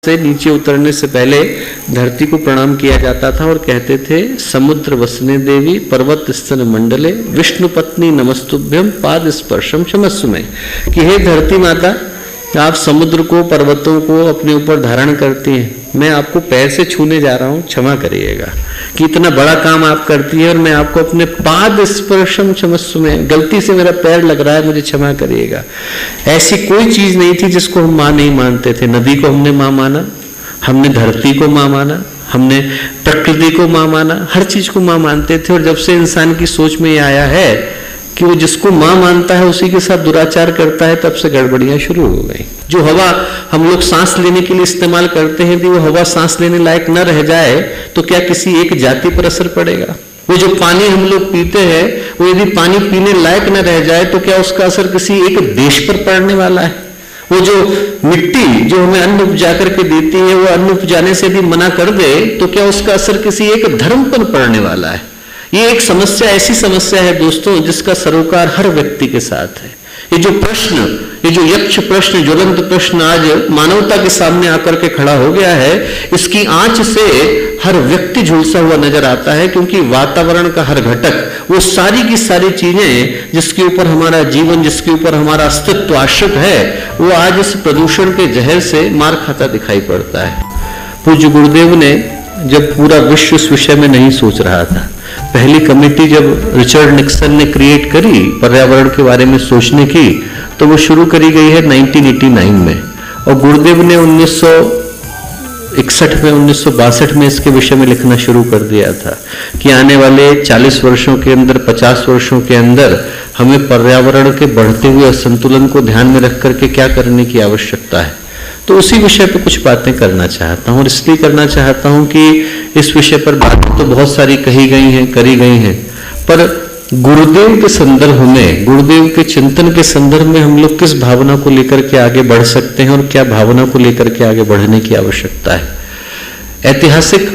से नीचे उतरने से पहले धरती को प्रणाम किया जाता था और कहते थे समुद्र वसने देवी पर्वत स्तन मंडले विष्णु पत्नी नमस्तुभ्यम पाद स्पर्शम क्षमस्व में, कि हे धरती माता, आप समुद्र को पर्वतों को अपने ऊपर धारण करती हैं, मैं आपको पैर से छूने जा रहा हूँ, क्षमा करिएगा कि इतना बड़ा काम आप करती है और मैं आपको अपने पाद स्पर्शम क्षमस्व में, गलती से मेरा पैर लग रहा है, मुझे क्षमा करिएगा। ऐसी कोई चीज नहीं थी जिसको हम माँ नहीं मानते थे। नदी को हमने माँ माना, हमने धरती को माँ माना, हमने प्रकृति को माँ माना, हर चीज को माँ मानते थे। और जब से इंसान की सोच में ये आया है कि वो जिसको माँ मानता है उसी के साथ दुराचार करता है, तब से गड़बड़ियां शुरू हो गई। जो हवा हम लोग सांस लेने के लिए इस्तेमाल करते हैं, यदि वो हवा सांस लेने लायक न रह जाए तो क्या किसी एक जाति पर असर पड़ेगा? वो जो पानी हम लोग पीते हैं, वो यदि पानी पीने लायक न रह जाए तो क्या उसका असर किसी एक देश पर पड़ने वाला है? वो जो मिट्टी जो हमें अन्न उपजा करके देती है, वो अन्न उपजाने से यदि मना कर दे तो क्या उसका असर किसी एक धर्म पर पड़ने वाला है? ये एक समस्या, ऐसी समस्या है दोस्तों जिसका सरोकार हर व्यक्ति के साथ है। ये जो प्रश्न, ये जो यक्ष प्रश्न, ज्वलंत प्रश्न आज मानवता के सामने आकर के खड़ा हो गया है, इसकी आंच से हर व्यक्ति झुलसा हुआ नजर आता है, क्योंकि वातावरण का हर घटक, वो सारी की सारी चीजें जिसके ऊपर हमारा जीवन, जिसके ऊपर हमारा अस्तित्व आश्रित है, वो आज इस प्रदूषण के जहर से मार खाता दिखाई पड़ता है। पूज्य गुरुदेव ने जब पूरा विश्व इस विषय में नहीं सोच रहा था, पहली कमेटी जब रिचर्ड निक्सन ने क्रिएट करी पर्यावरण के बारे में सोचने की, तो वो शुरू करी गई है 1989 में, और गुरुदेव ने 1961 में, 1962 में इसके विषय में लिखना शुरू कर दिया था कि आने वाले 40 वर्षों के अंदर, 50 वर्षों के अंदर हमें पर्यावरण के बढ़ते हुए असंतुलन को ध्यान में रख करके क्या करने की आवश्यकता है। तो उसी विषय पर कुछ बातें करना चाहता हूँ, और इसलिए करना चाहता हूँ कि इस विषय पर बातें तो बहुत सारी कही गई हैं, करी गई हैं, पर गुरुदेव के संदर्भ में, गुरुदेव के चिंतन के संदर्भ में हम लोग किस भावना को लेकर के आगे बढ़ सकते हैं और क्या भावना को लेकर के आगे बढ़ने की आवश्यकता है। ऐतिहासिक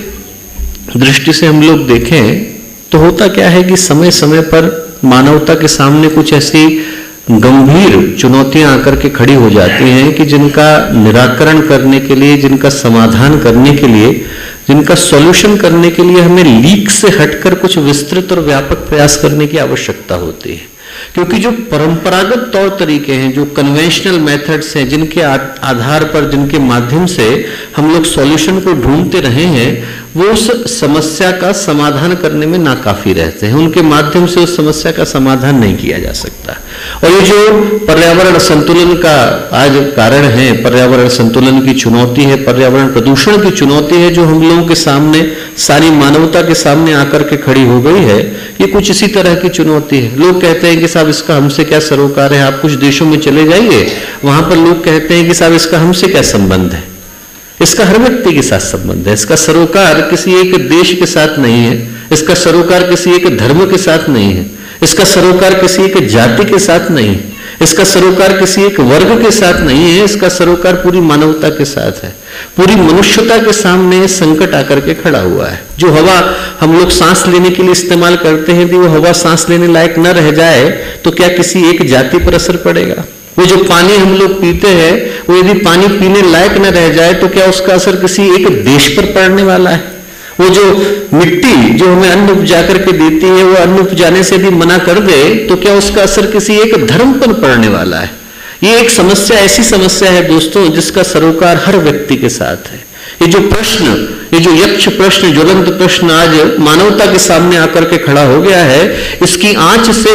दृष्टि से हम लोग देखें तो होता क्या है कि समय समय पर मानवता के सामने कुछ ऐसी गंभीर चुनौतियां आकर के खड़ी हो जाती हैं कि जिनका निराकरण करने के लिए, जिनका समाधान करने के लिए, जिनका सॉल्यूशन करने के लिए हमें लीक से हटकर कुछ विस्तृत और व्यापक प्रयास करने की आवश्यकता होती है। क्योंकि जो परंपरागत तौर तरीके हैं, जो कन्वेंशनल मेथड्स हैं, जिनके आधार पर, जिनके माध्यम से हम लोग सॉल्यूशन को ढूंढते रहे हैं, वो उस समस्या का समाधान करने में नाकाफी रहते हैं। उनके माध्यम से उस समस्या का समाधान नहीं किया जा सकता। और ये जो पर्यावरण संतुलन का आज कारण है, पर्यावरण संतुलन की चुनौती है, पर्यावरण प्रदूषण की चुनौती है, जो हम लोगों के सामने, सारी मानवता के सामने आकर के खड़ी हो गई है, ये कुछ इसी तरह की चुनौती है। लोग कहते हैं कि साहब इसका हमसे क्या सरोकार है। आप कुछ देशों में चले जाइए, वहां पर लोग कहते हैं कि साहब इसका हमसे क्या संबंध है। इसका हर व्यक्ति के साथ संबंध है। इसका सरोकार किसी एक देश के साथ नहीं है, इसका सरोकार किसी एक धर्म के साथ नहीं है, इसका सरोकार किसी एक जाति के साथ नहीं है, इसका सरोकार किसी एक वर्ग के साथ नहीं है, इसका सरोकार पूरी मानवता के साथ है। पूरी मनुष्यता के सामने संकट आकर के खड़ा हुआ है। जो हवा हम लोग सांस लेने के लिए इस्तेमाल करते हैं, यदि वो हवा सांस लेने लायक न रह जाए तो क्या किसी एक जाति पर असर पड़ेगा? वो जो पानी हम लोग पीते हैं, वो यदि पानी पीने लायक न रह जाए तो क्या उसका असर किसी एक देश पर पड़ने वाला है? वो जो मिट्टी जो हमें अन्न उपजा करके देती है, वो अन्न उपजाने से यदि मना कर दे तो क्या उसका असर किसी एक धर्म पर पड़ने वाला है? ये एक समस्या, ऐसी समस्या है दोस्तों जिसका सरोकार हर व्यक्ति के साथ है। ये जो प्रश्न, ये जो यक्ष प्रश्न, ज्वलंत प्रश्न आज मानवता के सामने आकर के खड़ा हो गया है, इसकी आंच से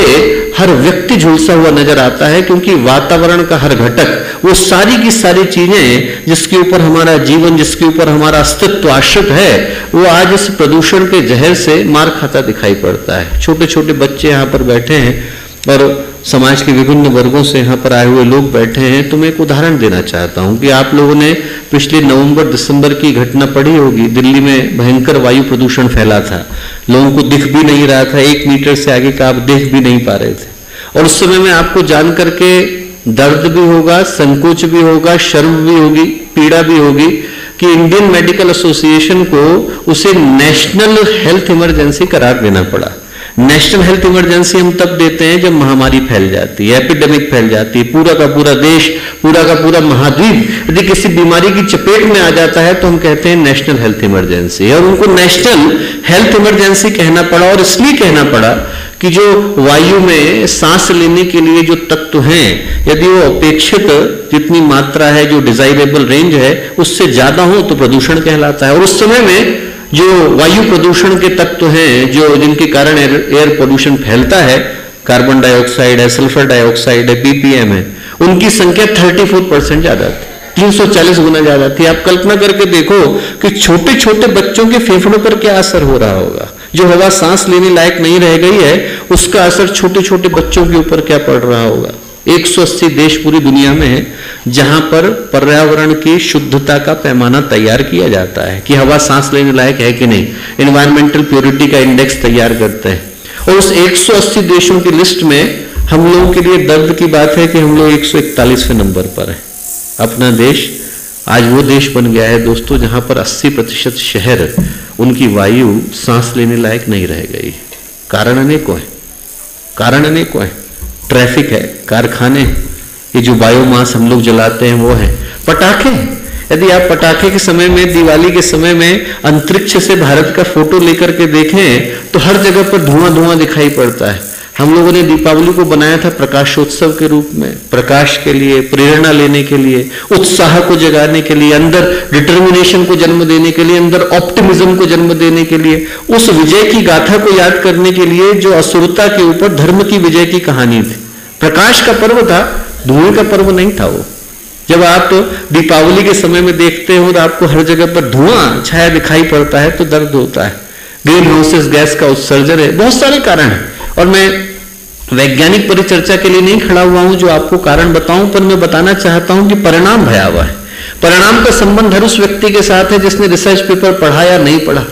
हर व्यक्ति झुलसा हुआ नजर आता है, क्योंकि वातावरण का हर घटक, वो सारी की सारी चीजें जिसके ऊपर हमारा जीवन, जिसके ऊपर हमारा अस्तित्व आश्रित है, वो आज इस प्रदूषण के जहर से मार खाता दिखाई पड़ता है। छोटे छोटे बच्चे यहाँ पर बैठे हैं और समाज के विभिन्न वर्गों से यहाँ पर आए हुए लोग बैठे हैं। तो मैं एक उदाहरण देना चाहता हूँ कि आप लोगों ने पिछले नवंबर-दिसंबर की घटना पढ़ी होगी। दिल्ली में भयंकर वायु प्रदूषण फैला था, लोगों को दिख भी नहीं रहा था, 1 मीटर से आगे का आप देख भी नहीं पा रहे थे। और उस समय में आपको जान करके दर्द भी होगा, संकोच भी होगा, शर्म भी होगी, पीड़ा भी होगी कि इंडियन मेडिकल एसोसिएशन को उसे नेशनल हेल्थ इमरजेंसी करार देना पड़ा। नेशनल हेल्थ इमरजेंसी हम तब देते हैं जब महामारी फैल जाती है, एपिडेमिक फैल जाती है, पूरा का पूरा देश, पूरा का पूरा महाद्वीप यदि किसी बीमारी की चपेट में आ जाता है तो हम कहते हैं नेशनल हेल्थ इमरजेंसी। और उनको नेशनल हेल्थ इमरजेंसी कहना पड़ा, और इसलिए कहना पड़ा कि जो वायु में सांस लेने के लिए जो तत्व हैं, यदि वो अपेक्षित जितनी मात्रा है, जो डिजायरेबल रेंज है, उससे ज्यादा हो तो प्रदूषण कहलाता है। और उस समय में जो वायु प्रदूषण के तत्व हैं, जो जिनके कारण एयर पोल्यूशन फैलता है, कार्बन डाइऑक्साइड है, सल्फर डाइऑक्साइड है, पीपीएम है, उनकी संख्या 34% ज्यादा थी, 340 गुना ज्यादा थी। आप कल्पना करके देखो कि छोटे छोटे बच्चों के फेफड़ों पर क्या असर हो रहा होगा। जो हवा सांस लेने लायक नहीं रह गई है, उसका असर छोटे छोटे बच्चों के ऊपर क्या पड़ रहा होगा। 180 देश पूरी दुनिया में है जहां पर पर्यावरण की शुद्धता का पैमाना तैयार किया जाता है कि हवा सांस लेने लायक है कि नहीं, एनवायरमेंटल प्योरिटी का इंडेक्स तैयार करते हैं। और उस 180 देशों की लिस्ट में हम लोगों के लिए दर्द की बात है कि हम लोग 141वें नंबर पर हैं। अपना देश आज वो देश बन गया है दोस्तों जहां पर 80% शहर, उनकी वायु सांस लेने लायक नहीं रह गई। कारण अनेकों है, कारण अनेकों है। ट्रैफिक है, कारखाने, ये जो बायोमास हम लोग जलाते हैं वो है, पटाखे। यदि आप पटाखे के समय में, दिवाली के समय में अंतरिक्ष से भारत का फोटो लेकर के देखें तो हर जगह पर धुआं धुआं दिखाई पड़ता है। हम लोगों ने दीपावली को बनाया था प्रकाशोत्सव के रूप में, प्रकाश के लिए, प्रेरणा लेने के लिए, उत्साह को जगाने के लिए, अंदर डिटर्मिनेशन को जन्म देने के लिए, अंदर ऑप्टिमिज्म को जन्म देने के लिए, उस विजय की गाथा को याद करने के लिए जो असुरता के ऊपर धर्म की विजय की कहानी थी। प्रकाश का पर्व था, धुएं का पर्व नहीं था वो। जब आप दीपावली के समय में देखते हो तो आपको हर जगह पर धुआं छाया दिखाई पड़ता है तो दर्द होता है। ग्रीन हाउसेस गैस का उत्सर्जन है, बहुत सारे कारण हैं। और मैं वैज्ञानिक परिचर्चा के लिए नहीं खड़ा हुआ हूं जो आपको कारण बताऊं, पर मैं बताना चाहता हूं कि परिणाम भयावह है। परिणाम का संबंध हर उस व्यक्ति के साथ है जिसने रिसर्च पेपर पढ़ा या नहीं पढ़ा।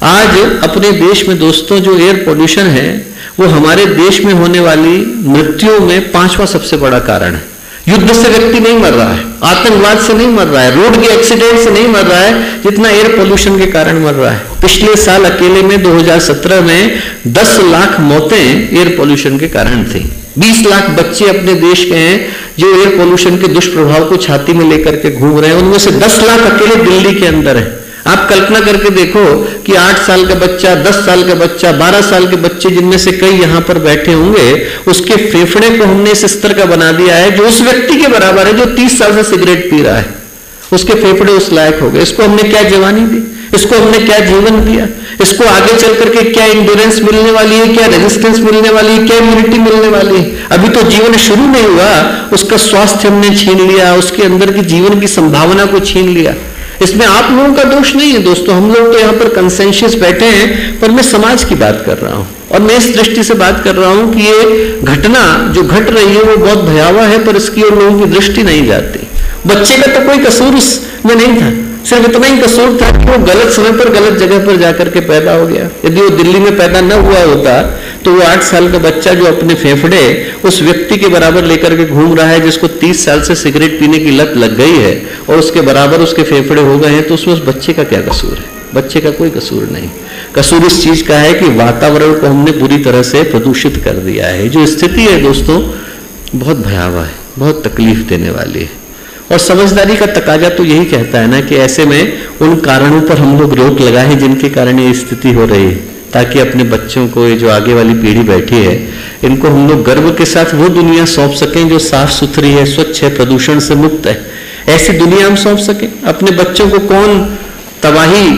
आज अपने देश में दोस्तों जो एयर पोल्यूशन है वो हमारे देश में होने वाली मृत्युओं में 5वां सबसे बड़ा कारण है। युद्ध से व्यक्ति नहीं मर रहा है, आतंकवाद से नहीं मर रहा है, रोड के एक्सीडेंट से नहीं मर रहा है, जितना एयर पोल्यूशन के कारण मर रहा है। पिछले साल अकेले में 2017 में 10 लाख मौतें एयर पोल्यूशन के कारण थी। 20 लाख बच्चे अपने देश के हैं जो एयर पोल्यूशन के दुष्प्रभाव को छाती में लेकर के घूम रहे हैं, उनमें से 10 लाख अकेले दिल्ली के अंदर है। आप कल्पना करके देखो कि 8 साल का बच्चा, 10 साल का बच्चा, 12 साल के बच्चे, जिनमें से कई यहां पर बैठे होंगे, उसके फेफड़े को हमने इस स्तर का बना दिया है जो उस व्यक्ति के बराबर है जो 30 साल से सिगरेट पी रहा है। उसके फेफड़े उस लायक हो गए। इसको हमने क्या जवानी दी, इसको हमने क्या जीवन दिया, इसको आगे चल करके क्या इंड्योरेंस मिलने वाली है, क्या रेजिस्टेंस मिलने वाली है, क्या इम्यूनिटी मिलने वाली है। अभी तो जीवन शुरू नहीं हुआ, उसका स्वास्थ्य हमने छीन लिया, उसके अंदर की जीवन की संभावना को छीन लिया। इसमें आप लोगों का दोष नहीं है दोस्तों, हम लोग तो यहाँ पर कंसेंसस बैठे हैं, पर मैं समाज की बात कर रहा हूँ और मैं इस दृष्टि से बात कर रहा हूँ कि ये घटना जो घट रही है वो बहुत भयावह है, पर इसकी ओर लोगों की दृष्टि नहीं जाती। बच्चे का तो कोई कसूर उसमें नहीं था, सिर्फ इतना ही कसूर था कि वो गलत समय पर गलत जगह पर जाकर के पैदा हो गया। यदि वो दिल्ली में पैदा न हुआ होता तो वो 8 साल का बच्चा जो अपने फेफड़े उस व्यक्ति के बराबर लेकर के घूम रहा है जिसको 30 साल से सिगरेट पीने की लत लग गई है और उसके बराबर उसके फेफड़े हो गए हैं, तो उसमें उस बच्चे का क्या कसूर है? बच्चे का कोई कसूर नहीं। कसूर इस चीज का है कि वातावरण को हमने पूरी तरह से प्रदूषित कर दिया है। जो स्थिति है दोस्तों बहुत भयावह है, बहुत तकलीफ देने वाली है। और समझदारी का तकाजा तो यही कहता है ना कि ऐसे में उन कारणों पर हम लोग रोक लगाएं जिनके कारण ये स्थिति हो रही है, ताकि अपने बच्चों को, ये जो आगे वाली पीढ़ी बैठी है, इनको हम लोग गर्व के साथ वो दुनिया सौंप सकें जो साफ सुथरी है, स्वच्छ है, प्रदूषण से मुक्त है। ऐसी दुनिया हम सौंप सकें। अपने बच्चों को कौन तबाही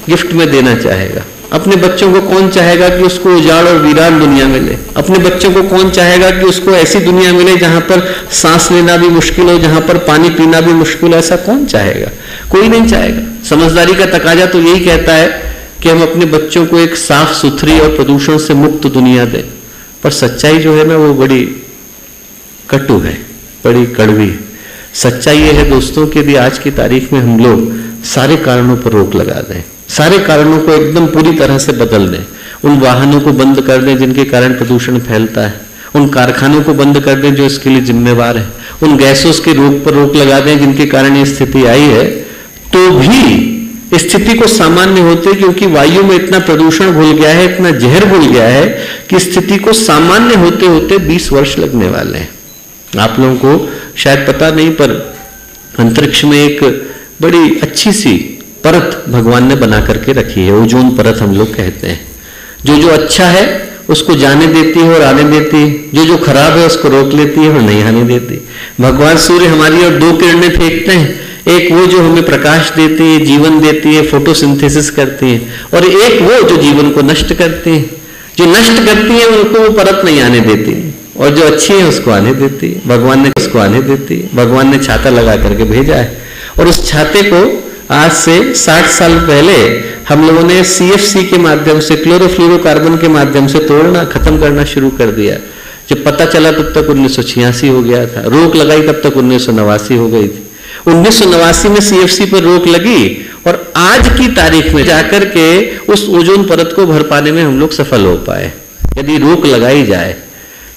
गिफ्ट में देना चाहेगा? अपने बच्चों को कौन चाहेगा कि उसको उजाड़ और वीरान दुनिया मिले? अपने बच्चों को कौन चाहेगा कि उसको ऐसी दुनिया मिले जहां पर सांस लेना भी मुश्किल हो, जहां पर पानी पीना भी मुश्किल हो? ऐसा कौन चाहेगा? कोई नहीं चाहेगा। समझदारी का तकाजा तो यही कहता है कि हम अपने बच्चों को एक साफ सुथरी और प्रदूषण से मुक्त दुनिया दें। पर सच्चाई जो है ना वो बड़ी कटु है, बड़ी कड़वी है। सच्चाई ये है दोस्तों कि यदि आज की तारीख में हम लोग सारे कारणों पर रोक लगा दें, सारे कारणों को एकदम पूरी तरह से बदल दें, उन वाहनों को बंद कर दें जिनके कारण प्रदूषण फैलता है, उन कारखानों को बंद कर दें जो इसके लिए जिम्मेवार है, उन गैसों के रोक पर रोक लगा दें जिनके कारण ये स्थिति आई है, तो भी स्थिति को सामान्य होते, क्योंकि वायु में इतना प्रदूषण घुल गया है, इतना जहर घुल गया है कि स्थिति को सामान्य होते होते 20 वर्ष लगने वाले हैं। आप लोगों को शायद पता नहीं, पर अंतरिक्ष में एक बड़ी अच्छी सी परत भगवान ने बना करके रखी है, ओजोन परत हम लोग कहते हैं। जो अच्छा है उसको जाने देती है और आने देती है, जो खराब है उसको रोक लेती है और नहीं आने देती। भगवान सूर्य हमारी ओर 2 किरणें फेंकते हैं, एक वो जो हमें प्रकाश देती है, जीवन देती है, फोटोसिंथेसिस करती है, और एक वो जो जीवन को नष्ट करती है। जो नष्ट करती है उनको वो परत नहीं आने देती, और जो अच्छी है उसको आने देती है। भगवान ने उसको आने देती है। भगवान ने छाता लगा करके भेजा है, और उस छाते को आज से 60 साल पहले हम लोगों ने CFC के माध्यम से, क्लोरोफ्लोरोकार्बन के माध्यम से तोड़ना खत्म करना शुरू कर दिया। जब पता चला तब तक 1986 हो गया था, रोक लगाई तब तक 1989 हो गई थी। 1989 में CFC पर रोक लगी, और आज की तारीख में जाकर के उस ओजोन परत को भर पाने में हम लोग सफल हो पाए। यदि रोक लगाई जाए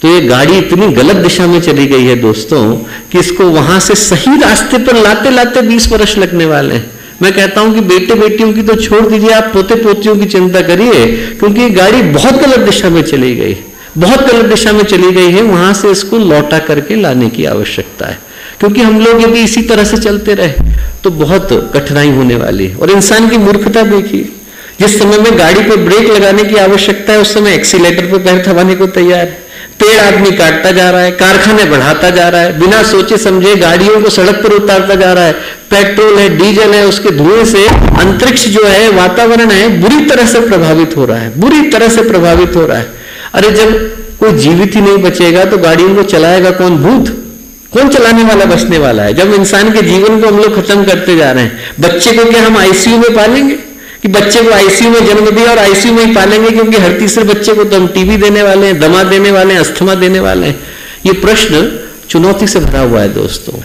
तो ये गाड़ी इतनी गलत दिशा में चली गई है दोस्तों, कि इसको वहां से सही रास्ते पर लाते लाते 20 वर्ष लगने वाले हैं। मैं कहता हूं कि बेटे बेटियों की तो छोड़ दीजिए, आप पोते पोतियों की चिंता करिए, क्योंकि ये गाड़ी बहुत गलत दिशा में चली गई, बहुत गलत दिशा में चली गई है। वहां से इसको लौटा करके लाने की आवश्यकता है, क्योंकि हम लोग यदि इसी तरह से चलते रहे तो बहुत कठिनाई होने वाली है। और इंसान की मूर्खता देखिए, जिस समय में गाड़ी पर ब्रेक लगाने की आवश्यकता है उस समय एक्सीलेटर पर पैर थमाने को तैयार है। पेड़ आदमी काटता जा रहा है, कारखाने बढ़ाता जा रहा है, बिना सोचे समझे गाड़ियों को सड़क पर उतारता जा रहा है। पेट्रोल है, डीजल है, उसके धुएं से अंतरिक्ष जो है, वातावरण है, बुरी तरह से प्रभावित हो रहा है, बुरी तरह से प्रभावित हो रहा है। अरे जब कोई जीवित ही नहीं बचेगा तो गाड़ियों को चलाएगा कौन? भूत। कौन चलाने वाला बचने वाला है? जब इंसान के जीवन को हम लोग खत्म करते जा रहे हैं, बच्चे को क्या हम ICU में पालेंगे कि बच्चे को ICU में जन्म दिया और ICU में ही पालेंगे? क्योंकि हर तीसरे बच्चे को तो हम TB देने वाले हैं, दमा देने वाले हैं, अस्थमा देने वाले हैं। ये प्रश्न चुनौती से भरा हुआ है दोस्तों।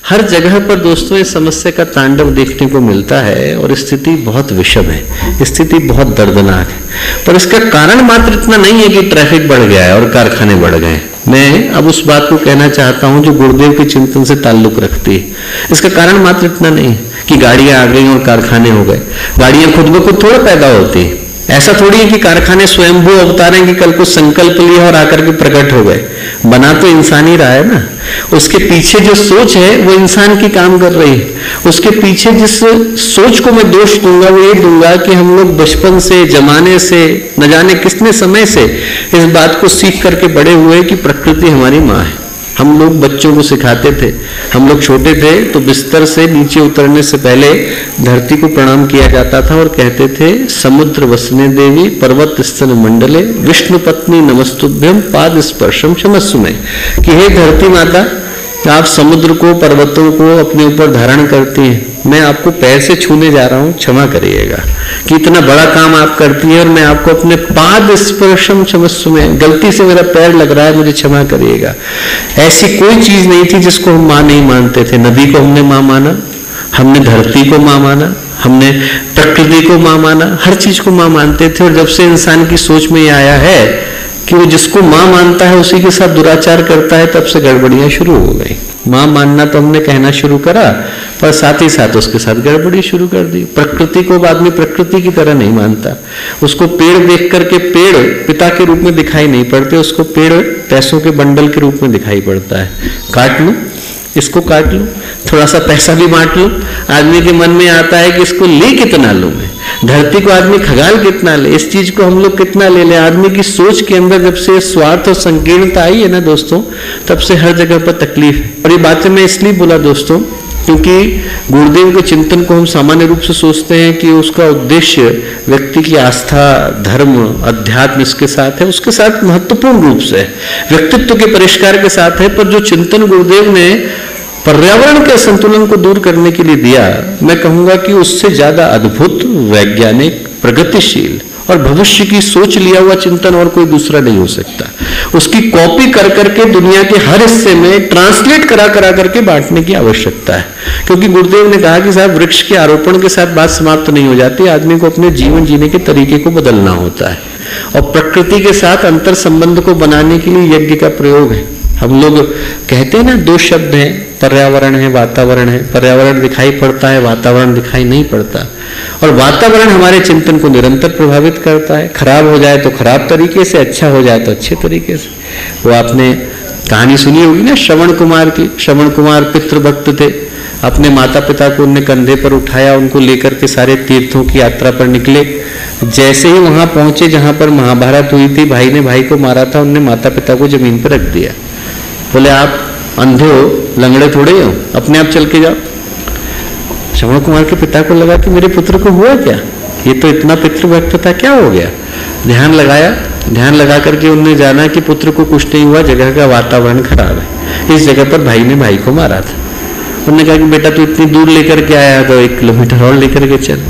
हर जगह पर दोस्तों इस समस्या का तांडव देखने को मिलता है, और स्थिति बहुत विषम है, स्थिति बहुत दर्दनाक है। पर इसका कारण मात्र इतना नहीं है कि ट्रैफिक बढ़ गया है और कारखाने बढ़ गए। मैं अब उस बात को कहना चाहता हूं जो गुरुदेव के चिंतन से ताल्लुक रखती है। इसका कारण मात्र इतना नहीं है कि गाड़ियां आ गई और कारखाने हो गए। गाड़ियां खुद ब खुद थोड़ा पैदा होती है, ऐसा थोड़ी है कि कारखाने स्वयंभू अवतार हैं कि कल को संकल्प लिया और आकर के प्रकट हो गए। बना तो इंसान ही रहा है ना, उसके पीछे जो सोच है वो इंसान की काम कर रही है। उसके पीछे जिस सोच को मैं दोष दूंगा वो ये दूंगा कि हम लोग बचपन से, जमाने से, न जाने कितने समय से इस बात को सीख करके बड़े हुए कि प्रकृति हमारी माँ है। हम लोग बच्चों को सिखाते थे, हम लोग छोटे थे तो बिस्तर से नीचे उतरने से पहले धरती को प्रणाम किया जाता था और कहते थे, समुद्र वसने देवी पर्वत स्तन मंडले विष्णु पत्नी नमस्तुभ्यम पाद स्पर्शम क्षमस्व में, कि हे धरती माता, आप समुद्र को, पर्वतों को अपने ऊपर धारण करती हैं, मैं आपको पैर से छूने जा रहा हूं, क्षमा करिएगा कि इतना बड़ा काम आप करती है और मैं आपको अपने पाद स्पर्शम क्षमस्व में, गलती से मेरा पैर लग रहा है, मुझे क्षमा करिएगा। ऐसी कोई चीज नहीं थी जिसको हम मां नहीं मानते थे। नदी को हमने मां माना, हमने धरती को मां माना, हमने प्रकृति को मां माना, हर चीज को मां मानते थे। और जब से इंसान की सोच में यह आया है कि वो जिसको मां मानता है उसी के साथ दुराचार करता है, तब से गड़बड़ियां शुरू हो गई। मां मानना तो हमने कहना शुरू करा, पर साथ ही साथ उसके साथ गड़बड़ी शुरू कर दी। प्रकृति को आदमी प्रकृति की तरह नहीं मानता, उसको पेड़ देख करके पेड़ पिता के रूप में दिखाई नहीं पड़ते, उसको पेड़ पैसों के बंडल के रूप में दिखाई पड़ता है। काट लूं, इसको काट लूं, थोड़ा सा पैसा भी बांट लूं, आदमी के मन में आता है कि इसको ले कितना लूं मैं, धरती को आदमी खगाल कितना ले, इस चीज को हम लोग कितना ले लें। आदमी की सोच के अंदर जब से स्वार्थ और संकीर्णता आई है ना दोस्तों, तब से हर जगह पर तकलीफ है। और ये बातें मैं इसलिए बोला दोस्तों क्योंकि गुरुदेव के चिंतन को हम सामान्य रूप से सोचते हैं कि उसका उद्देश्य व्यक्ति की आस्था, धर्म, अध्यात्म इसके साथ है, उसके साथ महत्वपूर्ण रूप से व्यक्तित्व के परिष्कार के साथ है। पर जो चिंतन गुरुदेव ने पर्यावरण के संतुलन को दूर करने के लिए दिया, मैं कहूंगा कि उससे ज्यादा अद्भुत, वैज्ञानिक, प्रगतिशील और भविष्य की सोच लिया हुआ चिंतन और कोई दूसरा नहीं हो सकता। उसकी कॉपी कर करके दुनिया के हर हिस्से में ट्रांसलेट करा करके बांटने की आवश्यकता है। क्योंकि गुरुदेव ने कहा कि साहब, वृक्ष के आरोपण के साथ बात समाप्त नहीं हो जाती, आदमी को अपने जीवन जीने के तरीके को बदलना होता है। और प्रकृति के साथ अंतर संबंध को बनाने के लिए यज्ञ का प्रयोग है। हम लोग कहते हैं ना, दो शब्द हैं, पर्यावरण है, वातावरण है। पर्यावरण दिखाई पड़ता है, वातावरण दिखाई नहीं पड़ता। और वातावरण हमारे चिंतन को निरंतर प्रभावित करता है। खराब हो जाए तो खराब तरीके से, अच्छा हो जाए तो अच्छे तरीके से। वो आपने कहानी सुनी होगी ना श्रवण कुमार की। श्रवण कुमार पितृभक्त थे। अपने माता पिता को उनने कंधे पर उठाया, उनको लेकर के सारे तीर्थों की यात्रा पर निकले। जैसे ही वहां पहुंचे जहां पर महाभारत हुई थी, भाई ने भाई को मारा था, उनने माता पिता को जमीन पर रख दिया। बोले आप अंधे हो, लंगड़े थोड़े हो, अपने आप चल के जाओ। श्रवण कुमार के पिता को लगा कि मेरे पुत्र को हुआ क्या, ये तो इतना पितृभक्त था, क्या हो गया। ध्यान लगाया, ध्यान लगा करके उन्होंने जाना कि पुत्र को कुछ नहीं हुआ, जगह का वातावरण खराब है। इस जगह पर भाई ने भाई को मारा था। उन्होंने कहा कि बेटा तू इतनी दूर लेकर के आया तो 1 किलोमीटर और लेकर के चल।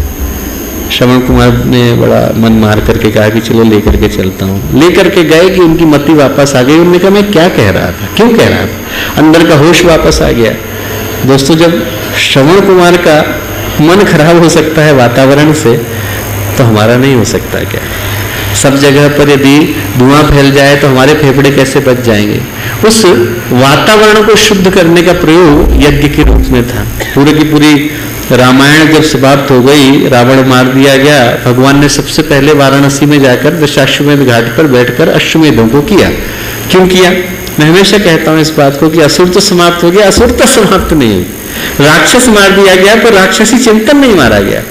श्रवण कुमार ने बड़ा मन मार करके कहा कि चलो लेकर के चलता हूँ। लेकर के गए कि उनकी मति वापस आ गई। उन्होंने कहा मैं क्या कह रहा था, क्यों कह रहा था, अंदर का होश वापस आ गया। दोस्तों, जब श्रवण कुमार का मन खराब हो सकता है वातावरण से, तो हमारा नहीं हो सकता क्या। सब जगह पर यदि धुआं फैल जाए तो हमारे फेफड़े कैसे बच जाएंगे। उस वातावरण को शुद्ध करने का प्रयोग यज्ञ के रूप में था। पूरी की पूरी रामायण जब समाप्त हो गई, रावण मार दिया गया, भगवान ने सबसे पहले वाराणसी में जाकर दशाश्वमेध घाट पर बैठकर अश्वमेधों को किया। क्यों किया? मैं हमेशा कहता हूं इस बात को कि असुर तो समाप्त हो गया, असुर तो समाप्त नहीं हुई। राक्षस मार दिया गया पर राक्षसी चिंतन नहीं मारा गया।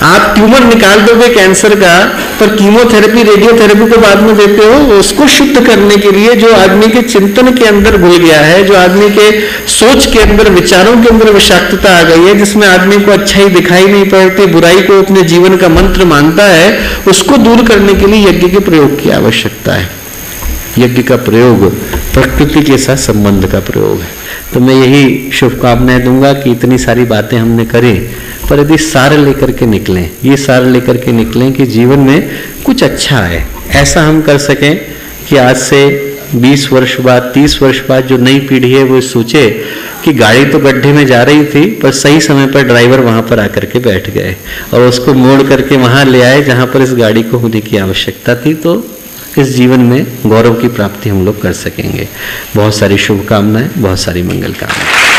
आप ट्यूमर निकाल दोगे कैंसर का, पर कीमोथेरेपी रेडियोथेरेपी को बाद में देते हो। उसको शुद्ध करने के लिए जो आदमी के चिंतन के अंदर घुल गया है, जो आदमी के सोच के अंदर, विचारों के अंदर विषाक्तता आ गई है, जिसमें आदमी को अच्छाई दिखाई नहीं पड़ती, बुराई को अपने जीवन का मंत्र मानता है, उसको दूर करने के लिए यज्ञ के प्रयोग की आवश्यकता है। यज्ञ का प्रयोग प्रकृति के साथ संबंध का प्रयोग है। तो मैं यही शुभकामनाएं दूंगा कि इतनी सारी बातें हमने करें, पर यदि सार लेकर के निकलें, ये सार लेकर के निकलें कि जीवन में कुछ अच्छा है, ऐसा हम कर सकें कि आज से 20 वर्ष बाद, 30 वर्ष बाद जो नई पीढ़ी है वो सोचे कि गाड़ी तो गड्ढे में जा रही थी, पर सही समय पर ड्राइवर वहां पर आकर के बैठ गए और उसको मोड़ करके वहां ले आए जहां पर इस गाड़ी को होने की आवश्यकता थी। तो इस जीवन में गौरव की प्राप्ति हम लोग कर सकेंगे। बहुत सारी शुभकामनाएं, बहुत सारी मंगल कामनाएं।